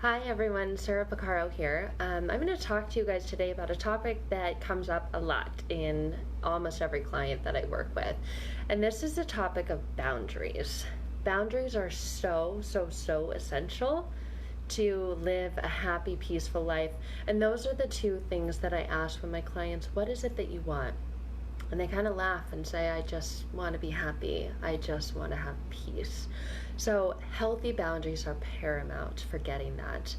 Hi everyone, Sarah Pacaro here. I'm going to talk to you guys today about a topic that comes up a lot in almost every client that I work with. And this is the topic of boundaries. Boundaries are so essential to live a happy, peaceful life. And those are the two things that I ask when my clients, what is it that you want? And they kind of laugh and say, I just want to be happy. I just want to have peace. So healthy boundaries are paramount for getting that.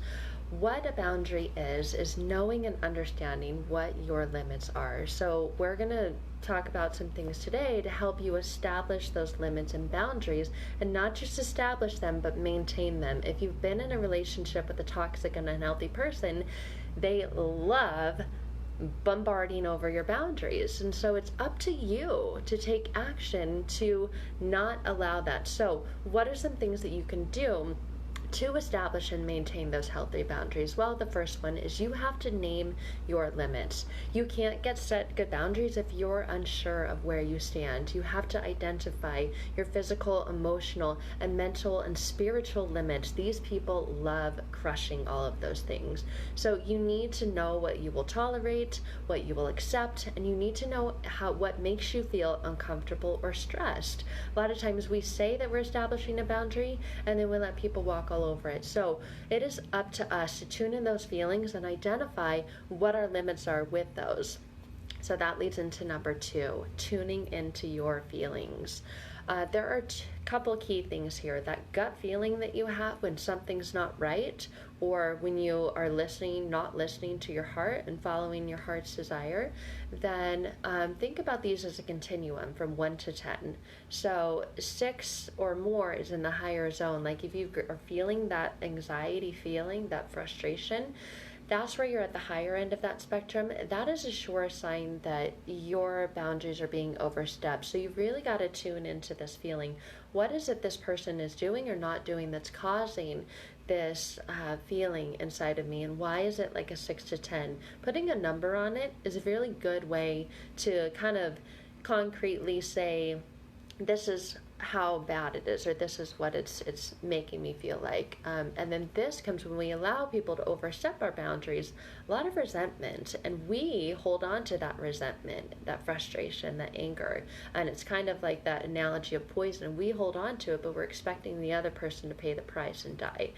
What a boundary is knowing and understanding what your limits are. So we're going to talk about some things today to help you establish those limits and boundaries, and not just establish them, but maintain them. If you've been in a relationship with a toxic and unhealthy person, they love bombarding over your boundaries, and so it's up to you to take action to not allow that. So what are some things that you can do to establish and maintain those healthy boundaries? Well, the first one is you have to name your limits. You can't set good boundaries if you're unsure of where you stand. You have to identify your physical, emotional, and mental and spiritual limits. These people love crushing all of those things. So you need to know what you will tolerate, what you will accept, and you need to know what makes you feel uncomfortable or stressed. A lot of times we say that we're establishing a boundary, and then we let people walk all over it. So it is up to us to tune in those feelings and identify what our limits are with those. So that leads into number 2, tuning into your feelings. There are a couple key things here. That gut feeling that you have when something's not right, or when you are not listening to your heart and following your heart's desire, then think about these as a continuum from 1 to 10. So 6 or more is in the higher zone. Like if you are feeling that anxiety feeling, that frustration, that's where you're at the higher end of that spectrum. That is a sure sign that your boundaries are being overstepped. So you've really got to tune into this feeling. What is it this person is doing or not doing that's causing this feeling inside of me, and why is it like a 6 to 10? Putting a number on it is a really good way to kind of concretely say, this is how bad it is, or this is what it's making me feel like. And then this comes when we allow people to overstep our boundaries, a lot of resentment, and we hold on to that resentment, that frustration, that anger. And it's kind of like that analogy of poison. We hold on to it, but we're expecting the other person to pay the price and die.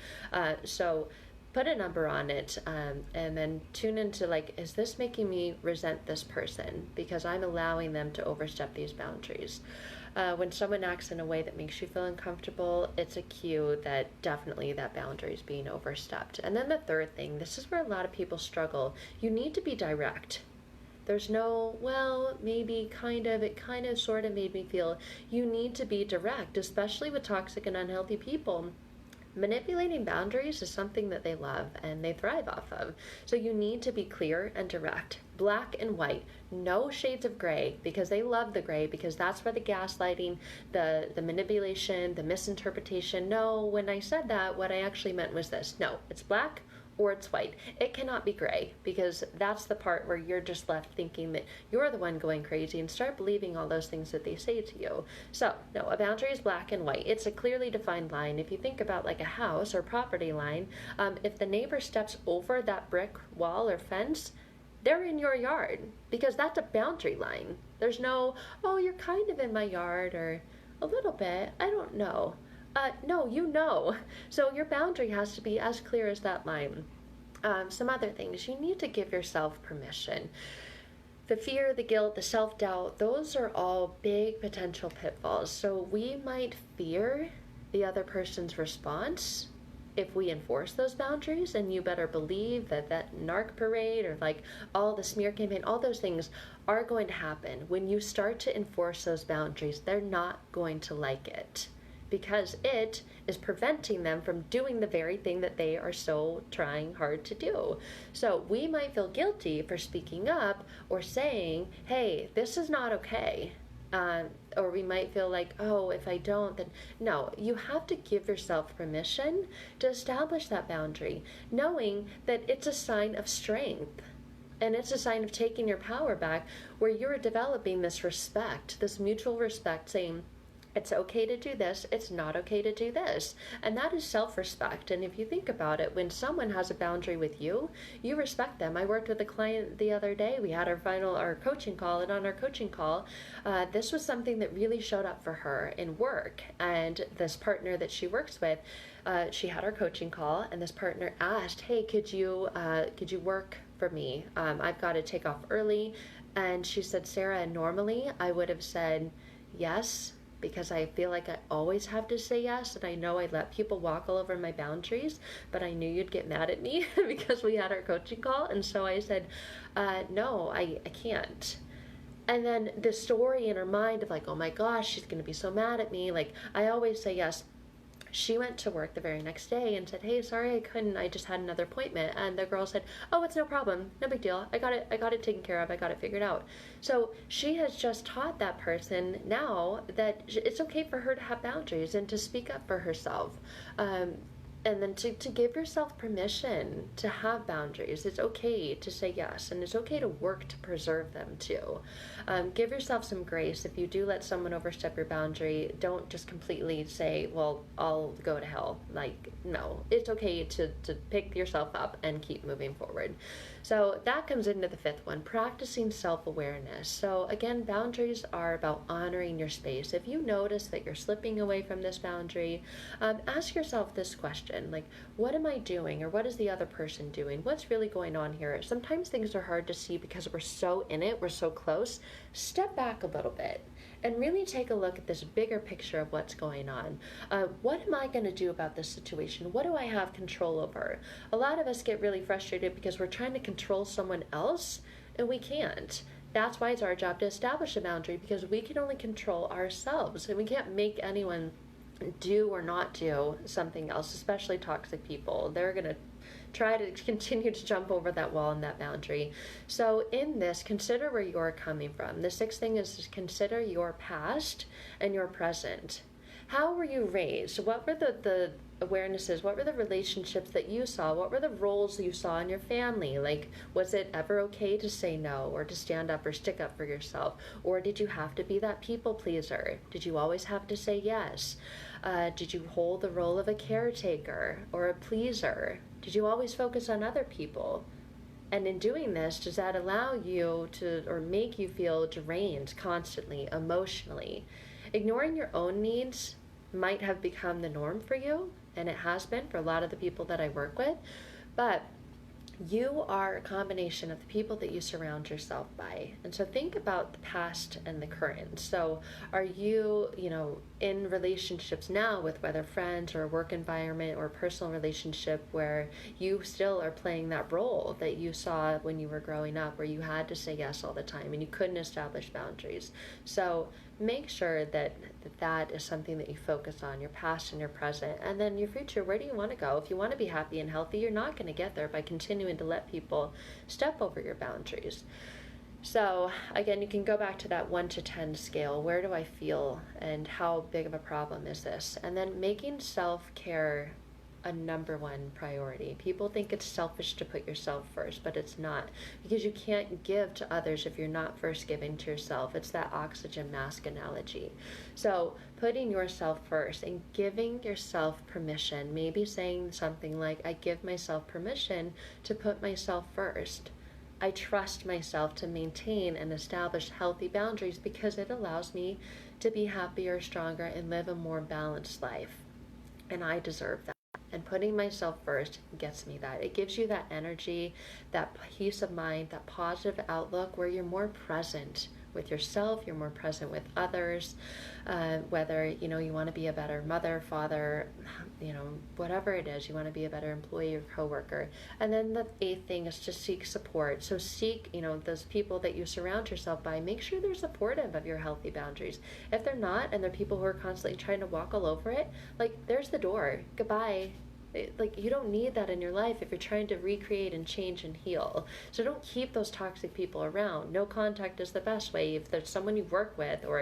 So put a number on it, and then tune into, like, is this making me resent this person because I'm allowing them to overstep these boundaries? When someone acts in a way that makes you feel uncomfortable, it's a cue that definitely that boundary is being overstepped. And then the third thing, this is where a lot of people struggle. You need to be direct. There's no, well, maybe, kind of, it kind of sort of made me feel. You need to be direct, especially with toxic and unhealthy people. Manipulating boundaries is something that they love and they thrive off of. So you need to be clear and direct, black and white, no shades of gray, because they love the gray, because that's where the gaslighting, the manipulation, the misinterpretation. No, when I said that, what I actually meant was this. No, it's black or it's white. It cannot be gray, because that's the part where you're just left thinking that you're the one going crazy and start believing all those things that they say to you. So no, a boundary is black and white. It's a clearly defined line. If you think about like a house or property line, if the neighbor steps over that brick wall or fence, they're in your yard, because that's a boundary line. There's no, oh, you're kind of in my yard, or a little bit, I don't know. No, you know. So your boundary has to be as clear as that line. Some other things, you need to give yourself permission. The fear, the guilt, the self-doubt, those are all big potential pitfalls. So we might fear the other person's response if we enforce those boundaries, and you better believe that narc parade, or like all the smear campaign, all those things are going to happen. When you start to enforce those boundaries, they're not going to like it, because it is preventing them from doing the very thing that they are so trying hard to do. So we might feel guilty for speaking up or saying, hey, this is not okay. Or we might feel like, oh, if I don't, then no. You have to give yourself permission to establish that boundary, knowing that it's a sign of strength. And it's a sign of taking your power back, where you're developing this respect, this mutual respect, saying, It's okay to do this, it's not okay to do this. And that is self-respect. And if you think about it, when someone has a boundary with you, you respect them. I worked with a client the other day. We had our coaching call, and on our coaching call, this was something that really showed up for her in work. And this partner that she works with, she had our coaching call, and this partner asked, "Hey, could you work for me? I've got to take off early." And she said, "Sarah, normally I would have said yes, because I feel like I always have to say yes, and I know I let people walk all over my boundaries, but I knew you'd get mad at me because we had our coaching call." And so I said, no, I can't. And then the story in her mind of like, oh my gosh, she's going to be so mad at me. Like, I always say yes. She went to work the very next day and said, "Hey, sorry I couldn't, I just had another appointment." And the girl said, "Oh, it's no problem, no big deal, I got it taken care of, I got it figured out." So she has just taught that person now that it's okay for her to have boundaries and to speak up for herself. And then to give yourself permission to have boundaries. It's okay to say yes, and it's okay to work to preserve them too. Give yourself some grace. If you do let someone overstep your boundary, don't just completely say, "Well, I'll go to hell." Like, no, it's okay to pick yourself up and keep moving forward. So that comes into the fifth one, practicing self-awareness. So again, boundaries are about honoring your space. If you notice that you're slipping away from this boundary, ask yourself this question, like, what am I doing, or what is the other person doing? What's really going on here? Sometimes things are hard to see because we're so in it, we're so close. Step back a little bit and really take a look at this bigger picture of what's going on. What am I going to do about this situation? What do I have control over? A lot of us get really frustrated because we're trying to control someone else, and we can't. That's why it's our job to establish a boundary, because we can only control ourselves, and we can't make anyone do or not do something else, especially toxic people. They're going to try to continue to jump over that wall and that boundary. So in this, consider where you're coming from. The sixth thing is to consider your past and your present. How were you raised? What were the awarenesses? What were the relationships that you saw? What were the roles you saw in your family? Like, was it ever okay to say no, or to stand up or stick up for yourself? Or did you have to be that people pleaser? Did you always have to say yes? Did you hold the role of a caretaker or a pleaser? Did you always focus on other people? And in doing this, does that allow you to, or make you feel drained constantly, emotionally? Ignoring your own needs might have become the norm for you, and it has been for a lot of the people that I work with, but you are a combination of the people that you surround yourself by. And so think about the past and the current. So are you, in relationships now with whether friends or a work environment or a personal relationship where you still are playing that role that you saw when you were growing up, where you had to say yes all the time and you couldn't establish boundaries? So make sure that is something that you focus on, your past and your present. And then your future, where do you want to go? If you want to be happy and healthy, you're not going to get there by continuing to let people step over your boundaries. So again, you can go back to that 1 to 10 scale. Where do I feel, and how big of a problem is this? And then making self-care a number one priority. People think it's selfish to put yourself first, but it's not, because you can't give to others if you're not first giving to yourself. It's that oxygen mask analogy. So putting yourself first and giving yourself permission, maybe saying something like, I give myself permission to put myself first. I trust myself to maintain and establish healthy boundaries because it allows me to be happier, stronger, and live a more balanced life. And I deserve that. And putting myself first gets me that. It gives you that energy, that peace of mind, that positive outlook where you're more present with yourself, you're more present with others, whether, you want to be a better mother, father, whatever it is, you want to be a better employee or coworker. And then the eighth thing is to seek support. So seek, those people that you surround yourself by, make sure they're supportive of your healthy boundaries. If they're not, and they're people who are constantly trying to walk all over it, like, there's the door. Goodbye. Like, you don't need that in your life if you're trying to recreate and change and heal. So don't keep those toxic people around. No contact is the best way. If there's someone you work with, or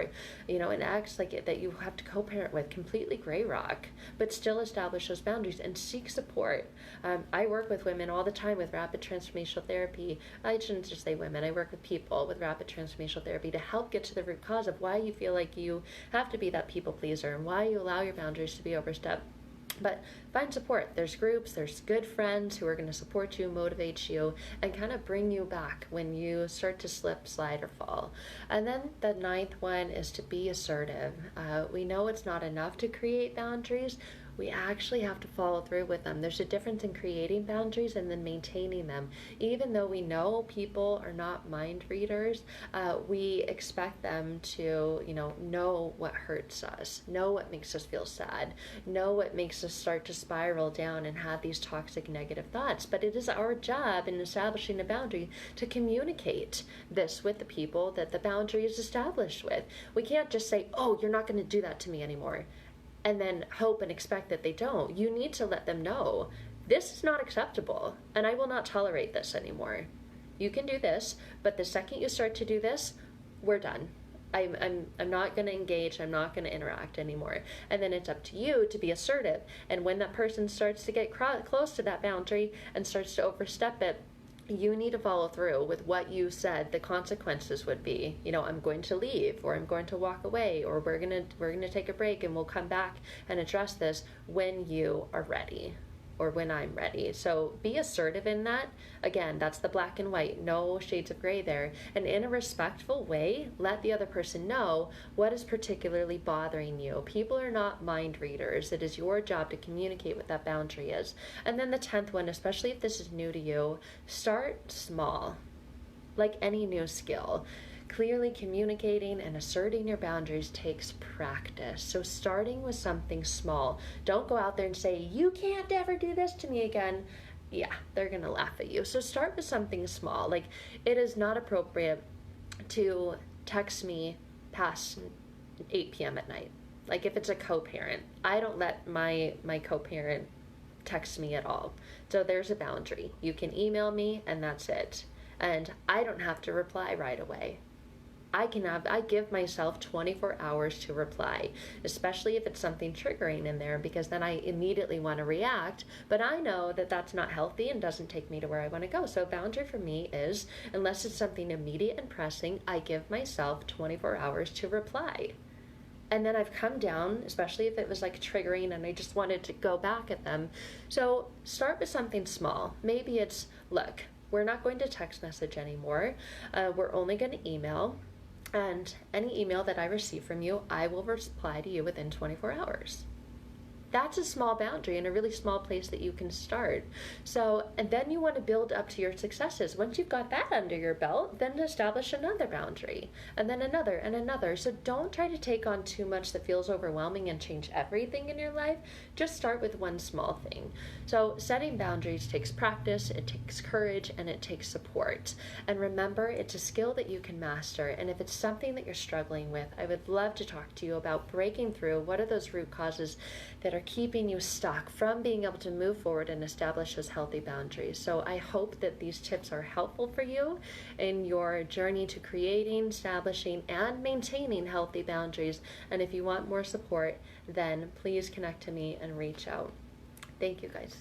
an ex like that you have to co-parent with, completely gray rock, but still establish those boundaries and seek support. I work with women all the time with rapid transformational therapy. I shouldn't just say women, I work with people with rapid transformational therapy to help get to the root cause of why you feel like you have to be that people pleaser and why you allow your boundaries to be overstepped. But find support. There's groups, there's good friends who are going to support you, motivate you, and kind of bring you back when you start to slip, slide, or fall. And then the ninth one is to be assertive. We know it's not enough to create boundaries. We actually have to follow through with them. There's a difference in creating boundaries and then maintaining them. Even though we know people are not mind readers, we expect them to, know what hurts us, know what makes us feel sad, know what makes us start to spiral down and have these toxic negative thoughts. But it is our job in establishing a boundary to communicate this with the people that the boundary is established with. We can't just say, oh, you're not going to do that to me anymore, and then hope and expect that they don't. You need to let them know, this is not acceptable, and I will not tolerate this anymore. You can do this, but the second you start to do this, we're done. I'm not going to engage, I'm not going to interact anymore. And then it's up to you to be assertive. And when that person starts to get close to that boundary and starts to overstep it, you need to follow through with what you said the consequences would be. I'm going to leave, or I'm going to walk away, or we're going to take a break and we'll come back and address this when you are ready, or when I'm ready. So be assertive in that. Again, that's the black and white, no shades of gray there. And in a respectful way, let the other person know what is particularly bothering you. People are not mind readers. It is your job to communicate what that boundary is. And then the 10th one, especially if this is new to you, start small. Like any new skill, clearly communicating and asserting your boundaries takes practice. So starting with something small. Don't go out there and say, you can't ever do this to me again. Yeah, they're going to laugh at you. So start with something small. Like, it is not appropriate to text me past 8 p.m. at night. Like, if it's a co-parent, I don't let my co-parent text me at all. So there's a boundary. You can email me and that's it. And I don't have to reply right away. I give myself 24 hours to reply, especially if it's something triggering in there, because then I immediately want to react, but I know that that's not healthy and doesn't take me to where I want to go. So boundary for me is, unless it's something immediate and pressing, I give myself 24 hours to reply. And then I've come down, especially if it was like triggering and I just wanted to go back at them. So start with something small. Maybe it's, look, we're not going to text message anymore. We're only going to email. And any email that I receive from you, I will reply to you within 24 hours. That's a small boundary and a really small place that you can start. So, and then you want to build up to your successes. Once you've got that under your belt, then establish another boundary, and then another and another. So don't try to take on too much that feels overwhelming and change everything in your life. Just start with one small thing. So setting boundaries takes practice, it takes courage, and it takes support. And remember, it's a skill that you can master. And if it's something that you're struggling with, I would love to talk to you about breaking through. What are those root causes that are keeping you stuck from being able to move forward and establish those healthy boundaries? So I hope that these tips are helpful for you in your journey to creating, establishing, and maintaining healthy boundaries. And if you want more support, then please connect to me and reach out. Thank you, guys.